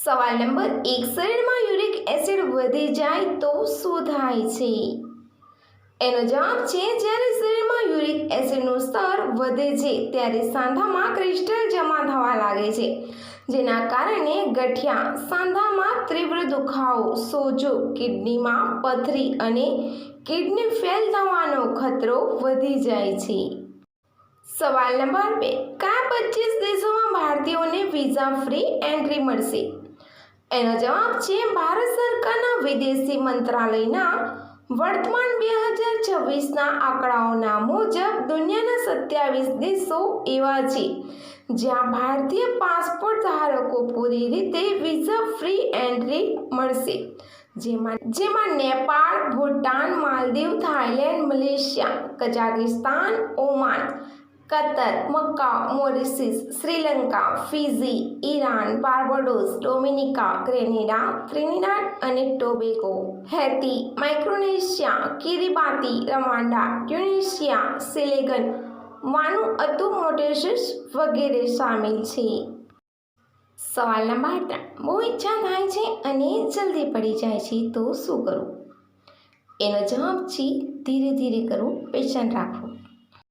સવાલ નંબર 1, શરીરમાં uric acid વધી જાય તો શું થાય છે? એનો જવાબ છે જ્યારે શરીરમાં યુરિક એસિડનું સ્તર વધે છે ત્યારે સાંધામાં ક્રિસ્ટલ જમા થવા લાગે છે, જેના કારણે ગઠિયા, સાંધામાં તીવ્ર દુખાવો, સોજો, કિડનીમાં પથરી અને કિડની ફેલ થવાનો ખતરો વધી જાય છે. સવાલ નંબર 2, કયા 25 દેશોમાં ભારતીયોને વિઝા ફ્રી એન્ટ્રી મળશે? એનો જવાબ છે ભારત સરકારના વિદેશી મંત્રાલયના વર્તમાન 2026ના આંકડાઓના મુજબ દુનિયાના 27 દેશો એવા છે જ્યાં ભારતીય પાસપોર્ટ ધારકો પૂરી રીતે વિઝા ફ્રી એન્ટ્રી મળશે, જેમાં Nepal, Bhutan, Maldives, Thailand, Malaysia, Kazakhstan, Oman, Qatar, Macau, Mauritius, Sri Lanka, Fiji, Iran, Barbados, Dominica, Grenada, Trinidad અને Tobago, Haiti, Micronesia, Kiribati, Rwanda, Tunisia, Senegal, Vanuatu, Mauritius વગેરે સામેલ છે. સવાલ નંબર 3, બહુ ઈચ્છા થાય છે અને જલ્દી પડી જાય છે તો શું કરવું? એનો જવાબ છે ધીરે ધીરે કરવું, પેશન્ટ રાખવું.